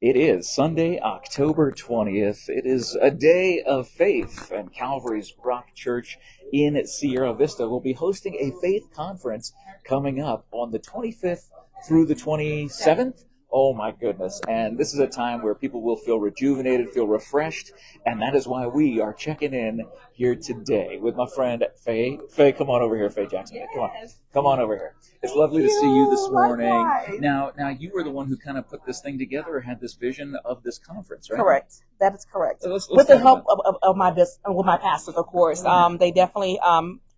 It is Sunday, October 20th. It is a day of faith, and Calvary's Rock Church in Sierra Vista will be hosting a faith conference coming up on the 25th through the 27th. Oh my goodness. And this is a time where people will feel rejuvenated, feel refreshed, and that is why we are checking in here today with my friend Faye. Faye, come on over here, Faye Jackson. Yes. Come on over here. It's lovely to see you this morning. Likewise. Now you were the one who kind of put this thing together, or had this vision of this conference, right? Correct. That is correct. So let's with the talk help about with my pastors, of course. They definitely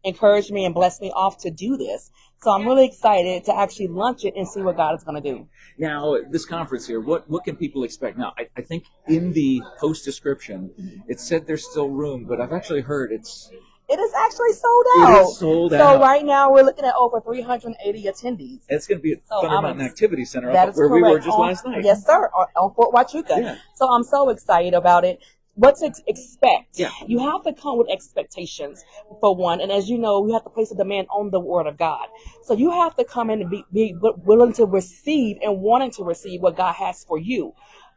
encouraged me and blessed me off to do this. So I'm really excited to actually launch it and see what God is going to do. Now, this conference here, what can people expect? Now, I think in the post description, it said there's still room, but I've actually heard it is actually sold out. It is sold out. So right now we're looking at over 380 attendees. It's going to be at Thunder Mountain Activity Center, that is where correct. we were just last night. Yes, sir, on Fort Huachuca. Yeah. So I'm so excited about it. What to expect? Yeah. You have to come with expectations, for one. And as you know, we have to place a demand on the Word of God. So you have to come in and be willing to receive and wanting to receive what God has for you.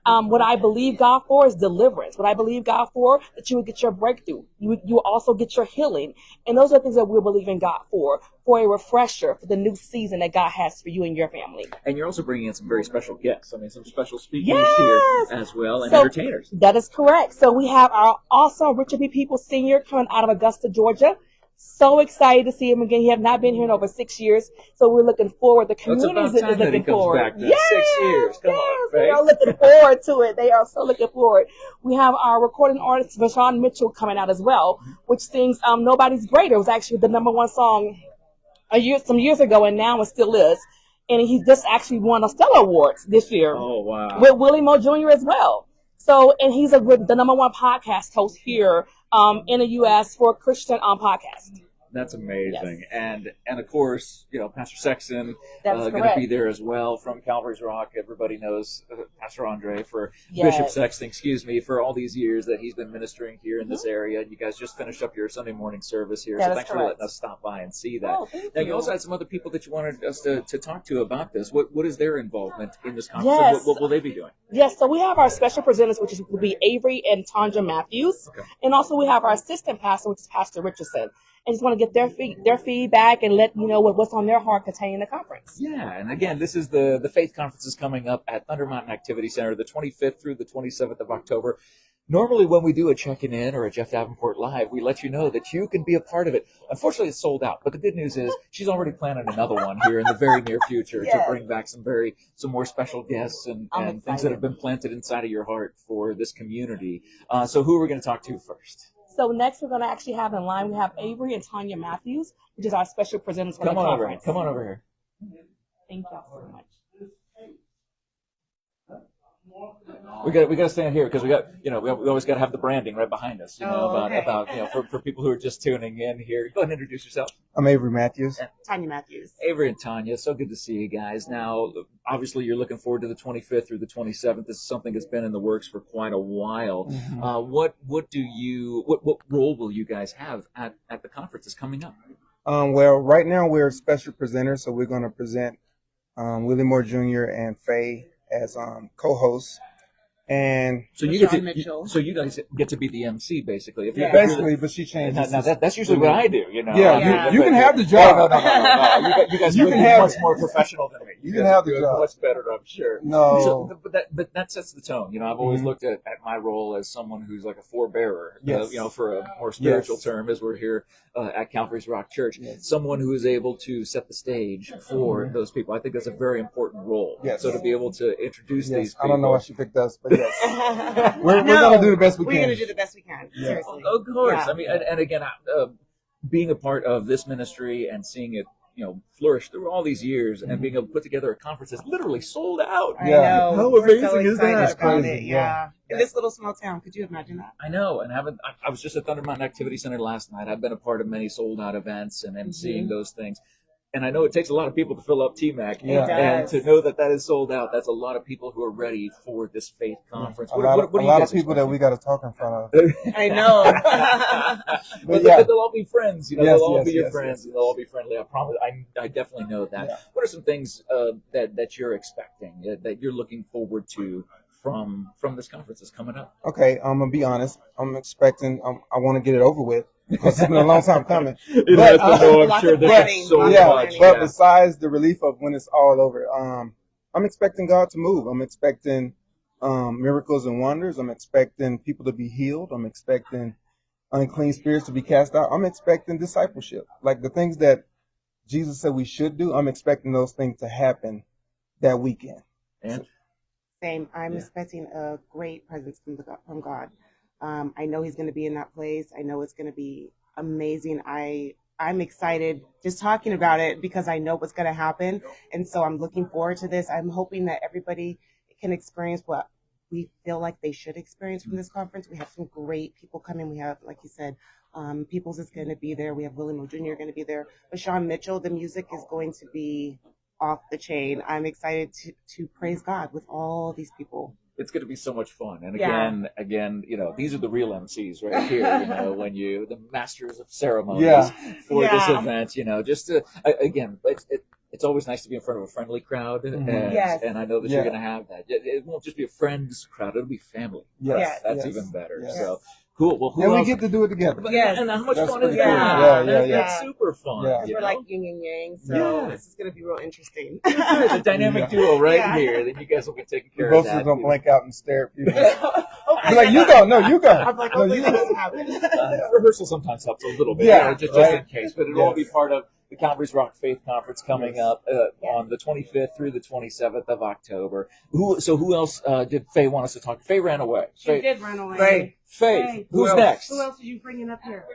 What I believe God for is deliverance. What I believe God for, that you will get your breakthrough. You will also get your healing. And those are things that we're believing God for a refresher for the new season that God has for you and your family. And you're also bringing in some very special guests. I mean, some special speakers Yes. here as well, and entertainers. That is correct. So we have our awesome Richard B. People Sr. coming out of Augusta, Georgia. So excited to see him again. He have not been here in over 6 years, so we're looking forward. The community is looking forward. Back then. 6 years. Come on, they are looking forward to it. They are so looking forward. We have our recording artist VaShawn Mitchell coming out as well, which sings "Nobody's Greater." It was actually the #1 song some years ago, and now it still is. And he just actually won a Stellar Awards this year. Oh wow! With Willie Jr. as well. So, and he's the #1 podcast host here in the U.S. for a Christian podcast. That's amazing. Yes. And of course, Pastor Sexton going to be there as well from Calvary's Rock. Everybody knows Pastor Andre Bishop Sexton, for all these years that he's been ministering here in this area. And you guys just finished up your Sunday morning service here. So thanks for letting us stop by and see that. Oh, now, you also had some other people that you wanted us to talk to about this. What is their involvement in this conference? Yes. What will they be doing? Yes, so we have our special presenters, which will be Avery and Tanya Matthews. Okay. And also we have our assistant pastor, which is Pastor Richardson. And just want to get their feedback and let you know what's on their heart containing the conference. Yeah, and again, this is the Faith Conference is coming up at Thunder Mountain Activity Center the 25th through the 27th of October. Normally when we do a check-in or a Jeff Davenport Live, we let you know that you can be a part of it. Unfortunately, it's sold out, but the good news is she's already planning another one here in the very near future to bring back some more special guests and things that have been planted inside of your heart for this community. So who are we going to talk to first? So next we're going to actually have in line, we have Avery and Tanya Matthews, which is our special presenters for the conference. Come on over here. Thank y'all so much. We got to stand here because we always got to have the branding right behind us. For people who are just tuning in here. Go ahead and introduce yourself. I'm Avery Matthews. Tanya Matthews. Avery and Tanya, so good to see you guys. Now, obviously, you're looking forward to the 25th through the 27th. This is something that's been in the works for quite a while. Mm-hmm. What role will you guys have at the conference that's coming up? Well, right now we're special presenters, so we're going to present Willie Jr. and Faye as co-hosts. And so you guys get to be the MC basically. But she changes. Now that's usually what I do. You can have the job. No. You guys are much more professional than me. You can have the job. Much better, I'm sure. No, but that sets the tone. I've always looked at my role as someone who's like a forebearer. Yes. For a more spiritual term, as we're here at Calvary's Rock Church, someone who is able to set the stage for those people. I think that's a very important role. Yes. So to be able to introduce these people. I don't know why she picked us, but yes. we're going to do the best we can. We're going to do the best we can. Yeah. Seriously. Of course. Yeah. I mean, and again, being a part of this ministry and seeing it, flourish through all these years and being able to put together a conference that's literally sold out. I know. How We're amazing so is that? excited about Crazy. it. Yeah. In this little small town, could you imagine that? I know, and I was just at Thunder Mountain Activity Center last night. I've been a part of many sold out events and emceeing those things. And I know it takes a lot of people to fill up TMAC, Yeah. and to know that is sold out, that's a lot of people who are ready for this faith conference. A lot of people that we got to talk in front of. I know. but they'll all be friends, they'll all be your friends, and they'll all be friendly. I promise. I definitely know that. Yeah. What are some things that you're expecting, that you're looking forward to from this conference that's coming up? Okay, I'm gonna be honest. I'm expecting. I want to get it over with because it's been a long time coming. I'm sure there's so much. But besides the relief of when it's all over, I'm expecting God to move. I'm expecting miracles and wonders. I'm expecting people to be healed. I'm expecting unclean spirits to be cast out. I'm expecting discipleship, like the things that Jesus said we should do. I'm expecting those things to happen that weekend. And same. I'm expecting a great presence from God. I know He's going to be in that place. I know it's going to be amazing. I'm excited just talking about it because I know what's going to happen, and so I'm looking forward to this. I'm hoping that everybody can experience what we feel like they should experience from this conference. We have some great people coming. We have, like you said, Peoples is going to be there. We have Willie Jr. going to be there. VaShawn Mitchell, the music is going to be off the chain. I'm excited to praise God with all these people. It's going to be so much fun. And again, these are the real MCs right here, when the masters of ceremonies for this event, just to, again, it's always nice to be in front of a friendly crowd. Mm-hmm. And I know that you're going to have that. It won't just be a friends crowd. It'll be family. Yes. That's even better. Yes. So cool. Well, and we get to do it together. Yes. And how much fun is that? Yeah. That's super fun. Yeah. We're like yin and yang, so this is going to be real interesting. The dynamic duo here. Then you guys will be taking care of that. Both don't blank out and stare at people. You're like, you go. No, you go. I'm like, no, you doesn't happen. Rehearsal sometimes helps a little bit. Just in case. But it'll all be part of the Calvary's Rock Faith Conference coming up on the 25th through the 27th of October. Who else did Faye want us to talk to? Faye ran away. She did run away. Faye. Who's next? Who else are you bringing up here?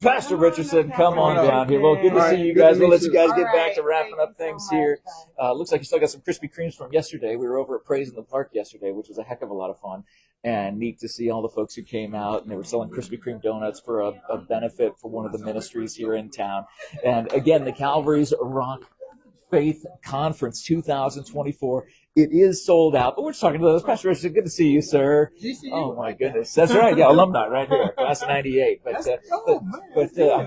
Pastor Richardson, come on down here. Well, good to see you guys. We'll let you guys get back to wrapping up things here. Looks like you still got some Krispy Kremes from yesterday. We were over at Praise in the Park yesterday, which was a heck of a lot of fun. And neat to see all the folks who came out, and they were selling Krispy Kreme donuts for a benefit for one of the ministries here in town. And again, the Calvary's Rock Faith Conference 2024. It is sold out, but we're just talking to those. Pastor Richardson, good to see you, sir. Oh my goodness, that's right. Yeah, alumni right here, class of '98. But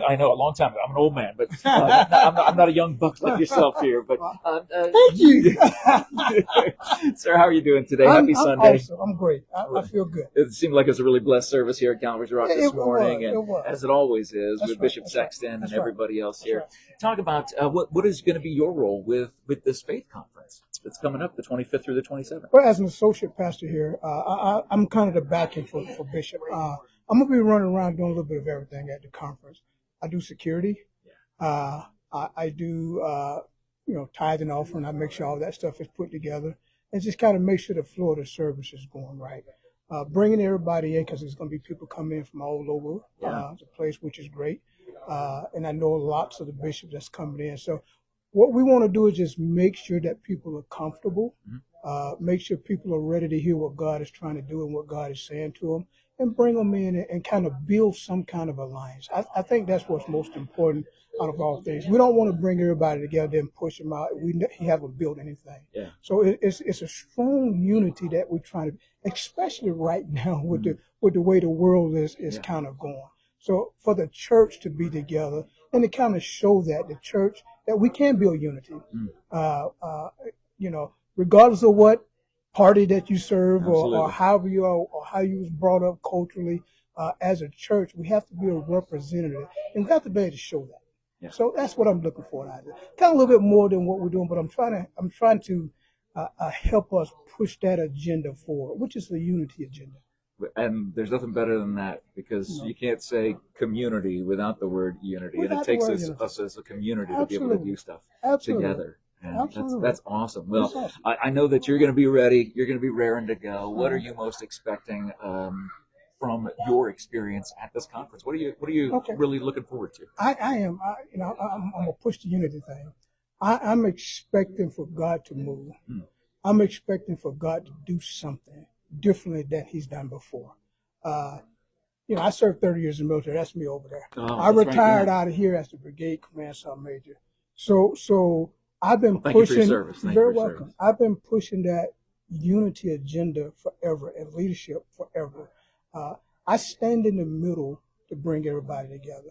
I know a long time ago. I'm an old man, but I'm not a young buck like yourself here. But thank you, sir. How are you doing today? Happy Sunday. Awesome. I'm great. I feel good. It seemed like it was a really blessed service here at Calvary's Rock this morning, and was. as it always is, That's with right. Bishop Sexton and everybody else here. Right. Talk about what is going to be your role with this faith conference that's coming up the 25th through the 27th. Well, as an associate pastor here, I'm kind of the backing for Bishop. I'm going to be running around doing a little bit of everything at the conference. I do security. I do, tithe and offering. I make sure all that stuff is put together and just kind of make sure the flow of the service is going right. Bringing everybody in because there's going to be people coming in from all over the place, which is great. And I know lots of the bishops that's coming in. So what we want to do is just make sure that people are comfortable, make sure people are ready to hear what God is trying to do and what God is saying to them, and bring them in and kind of build some kind of alliance. I think that's what's most important out of all things. We don't want to bring everybody together and push them out. We haven't built anything. Yeah. So it's a strong unity that we're trying to, especially right now with the way the world is kind of going. So for the church to be together and to kind of show that the church, that we can build unity, regardless of what party that you serve or however you are or how you was brought up culturally, as a church, we have to be a representative and we have to be able to show that. Yeah. So that's what I'm looking for out of it. Kind of a little bit more than what we're doing, but I'm trying to help us push that agenda forward, which is the unity agenda. And there's nothing better than that, because you can't say community without the word unity. And it takes us as a community to be able to do stuff together. And that's awesome. Well, awesome. I know that you're going to be ready. You're going to be raring to go. What are you most expecting from your experience at this conference? What are you really looking forward to? I'm going to push the unity thing. I'm expecting for God to move. I'm expecting for God to do something differently than he's done before. I served 30 years in the military. That's me over there. I retired out of here as the brigade command sergeant major. So I've been Thank you for your pushing. service. Thank you Very for your welcome. service. I've been pushing that unity agenda forever and leadership forever. I stand in the middle to bring everybody together.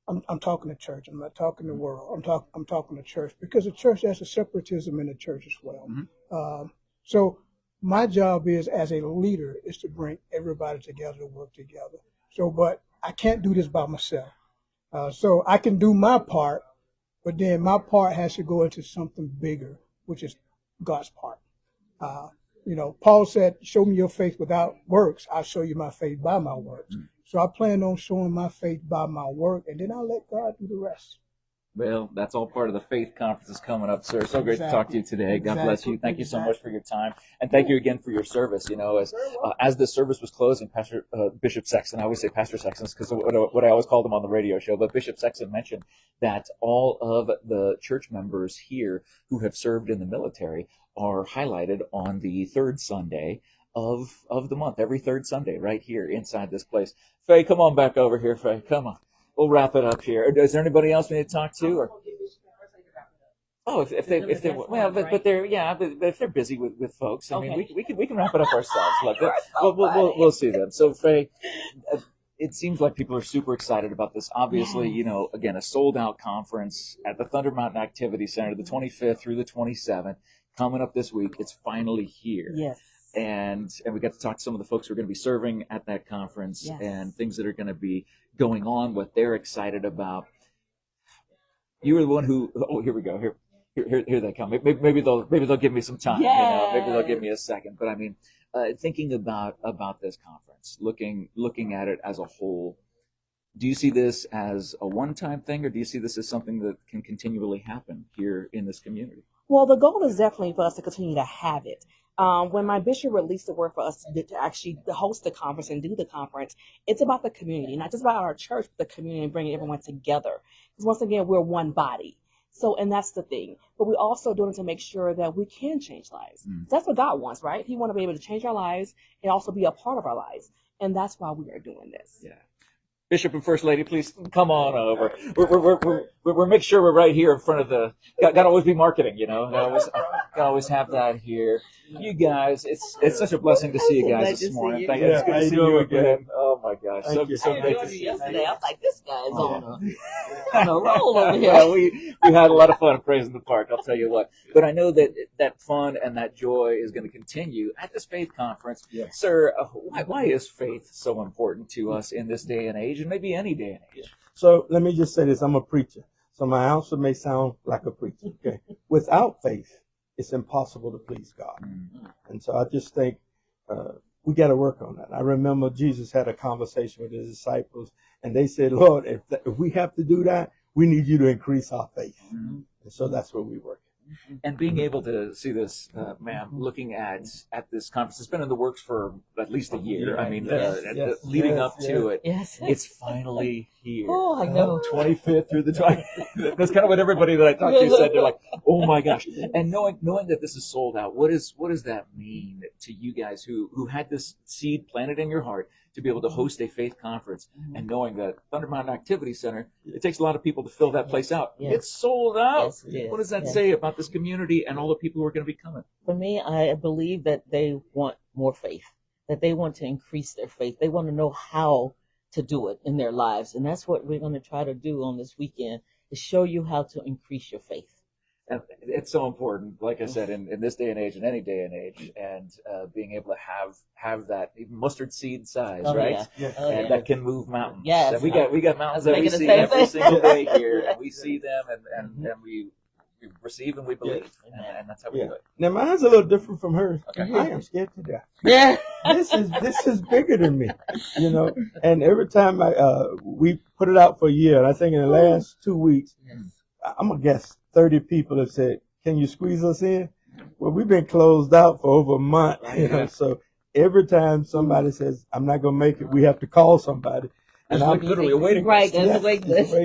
I'm talking to church. I'm not talking to world. I'm talking to church, because the church has a separatism in the church as well. So my job is, as a leader, is to bring everybody together to work together. So, but I can't do this by myself. So I can do my part, but then my part has to go into something bigger, which is God's part. Paul said, show me your faith without works. I'll show you my faith by my works. So I plan on showing my faith by my work, and then I'll let God do the rest. Well, that's all part of the faith conference coming up, sir. So great to talk to you today. God bless you. Thank you so much for your time, and thank you again for your service. As the service was closing, Bishop Sexton, I always say Pastor Sexton because what I always called him on the radio show, but Bishop Sexton mentioned that all of the church members here who have served in the military are highlighted on the third Sunday of the month, every third Sunday, right here inside this place. Faye, come on back over here, Faye. Come on. We'll wrap it up here. Is there anybody else we need to talk to? Or if they're busy with folks, I mean, we can wrap it up ourselves. We'll see them. So Faye, it seems like people are super excited about this. Obviously, again, a sold out conference at the Thunder Mountain Activity Center, the 25th through the 27th, coming up this week. It's finally here. Yes. And we got to talk to some of the folks who are going to be serving at that conference and things that are going to be going on, what they're excited about. You were the one who, here we go. Here they come. Maybe they'll give me some time. Maybe they'll give me a second. But I mean, thinking about this conference, looking at it as a whole, do you see this as a one-time thing, or do you see this as something that can continually happen here in this community? Well, the goal is definitely for us to continue to have it. When my bishop released the word for us to actually host the conference and do the conference, it's about the community, not just about our church, but the community, and bringing everyone together. Because once again, we're one body. So, and that's the thing. But we also doing it to make sure that we can change lives. That's what God wants, right? He wants to be able to change our lives and also be a part of our lives. And that's why we are doing this. Yeah. Bishop and First Lady, please come on over. We're make sure we're right here in front of the. Got to always be marketing, Got to always have that here. You guys, it's such a blessing to see you guys this morning. Thank you. It's good to see you again. Oh my gosh, so great to see you. Yesterday, I was like, this guy's on a roll over here. Yeah, we had a lot of fun praising the park. I'll tell you what. But I know that fun and that joy is going to continue at this faith conference. Yes. Sir, why is faith so important to us in this day and age, and maybe any day and age? So let me just say this. I'm a preacher. So my answer may sound like a preacher. Okay. Without faith, it's impossible to please God. And so I just think we got to work on that. I remember Jesus had a conversation with his disciples, and they said, Lord, if we have to do that, we need you to increase our faith. And so that's where we work. And being able to see this, ma'am, looking at this conference, it's been in the works for at least a year. I mean, leading up to it, it's finally here. Oh, I know. 25th through the 20th. That's kind of what everybody that I talked to said. They're like, oh my gosh. And knowing that this is sold out, what does that mean to you guys who had this seed planted in your heart to be able to host a faith conference, and knowing that Thunder Mountain Activity Center, it takes a lot of people to fill that place out. It's sold out. What does that say about this community and all the people who are going to be coming? For me, I believe that they want more faith, that they want to increase their faith. They want to know how to do it in their lives. And that's what we're going to try to do on this weekend, is show you how to increase your faith. And it's so important, like I said, in this day and age, in any day and age, and being able to have that even mustard seed size, right? That can move mountains. Yes. And we got mountains that we see every single day here, and we see them, and we receive and we believe, and that's how we do it. Now mine's a little different from hers. Okay. I am scared to death. Yeah. This is bigger than me, And every time we put it out for a year, and I think in the last 2 weeks, I'm gonna guess 30 people have said, "Can you squeeze us in?" Well, we've been closed out for over a month, So every time somebody says, "I'm not gonna make it," we have to call somebody, and I'm literally waiting. Right, there's a waiting list.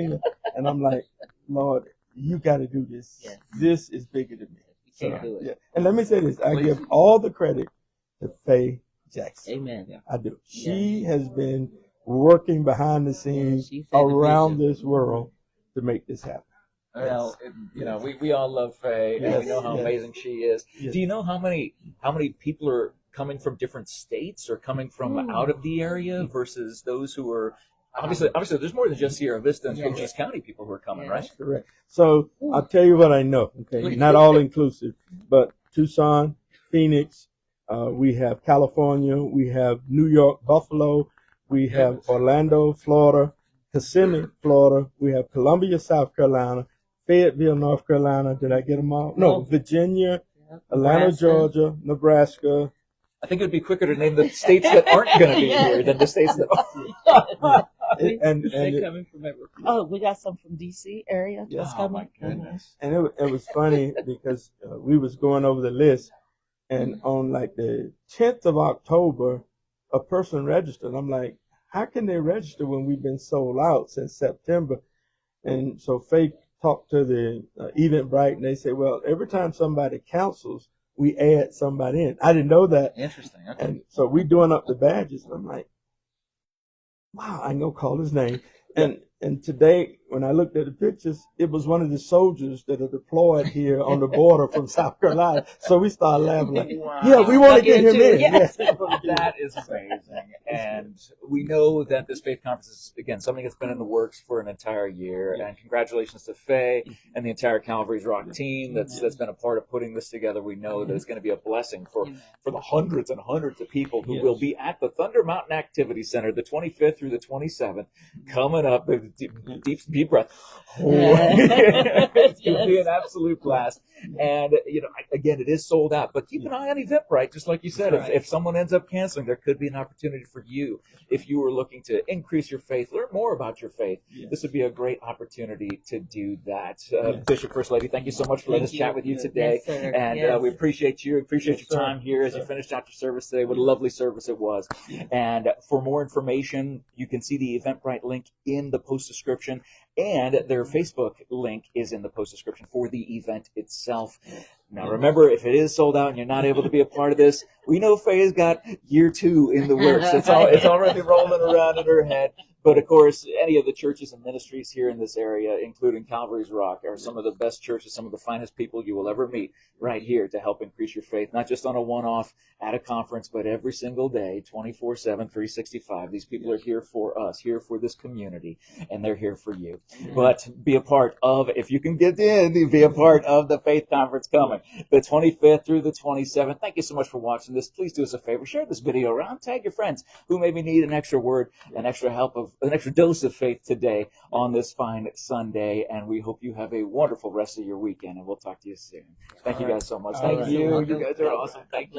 And I'm like, Lord, you got to do this. Yes. This is bigger than me. You can't do it. Yeah. And let me say this: I give all the credit to Faye Jackson. Amen. I do. She has been working behind the scenes she's had a around vision. this world to make this happen. Well, we all love Faye, and Yes, we know how yes. amazing she is. Yes. Do you know how many people are coming from different states or coming from out of the area versus those who are obviously there's more than just Sierra Vista and Cochise County people who are coming, right? Correct. So I'll tell you what I know. Okay, not all inclusive, but Tucson, Phoenix, we have California, we have New York, Buffalo, we have Orlando, Florida, Kissimmee, Florida, we have Columbia, South Carolina, Fayetteville, North Carolina. Did I get them all? No, Virginia, Atlanta, Nebraska. Georgia, Nebraska. I think it would be quicker to name the states that aren't going to be here than the states that are. They're coming from everywhere. Oh, we got some from DC area. Yes. Oh my goodness. And it was funny because we was going over the list, and on like the 10th of October, a person registered. I'm like, how can they register when we've been sold out since September? And so Faye talked to the Eventbrite, and they say, well, every time somebody cancels, we add somebody in. I didn't know that. Interesting. Okay. And so we doing up the badges, and I'm like, wow, I know call his name. And today, when I looked at the pictures, it was one of the soldiers that are deployed here on the border from South Carolina. So we started laughing like, Wow. yeah, we want to get him in. Yes. That is amazing. And we know that this faith conference is, again, something that's been in the works for an entire year. And congratulations to Faye and the entire Calvary's Rock team that's been a part of putting this together. We know that it's going to be a blessing for the hundreds and hundreds of people who will be at the Thunder Mountain Activity Center the 25th through the 27th, coming up. Deep breath. It's going to be an absolute blast. And, again, it is sold out. But keep an eye on Eventbrite, just like you said. If someone ends up canceling, there could be an opportunity for you. If you were looking to increase your faith, learn more about your faith, this would be a great opportunity to do that. Bishop, First Lady, thank you so much for letting us chat with you today. Yes, sir. And we appreciate you. Appreciate your time here as you finished out your service today. What a lovely service it was. And for more information, you can see the Eventbrite link in the post description. And their Facebook link is in the post description for the event itself. Now, remember, if it is sold out and you're not able to be a part of this, we know Faye's got year 2 in the works. It's already rolling around in her head. But, of course, any of the churches and ministries here in this area, including Calvary's Rock, are some of the best churches, some of the finest people you will ever meet right here to help increase your faith, not just on a one-off at a conference, but every single day, 24/7, 365. These people are here for us, here for this community, and they're here for you. But be a part of, if you can get in, be a part of the Faith Conference coming, the 25th through the 27th. Thank you so much for watching this. Please do us a favor. Share this video around. Tag your friends who maybe need an extra word, an extra help of an extra dose of faith today on this fine Sunday, and we hope you have a wonderful rest of your weekend, and we'll talk to you soon. Thank you guys so much. Thank you. You guys are awesome. Thank you.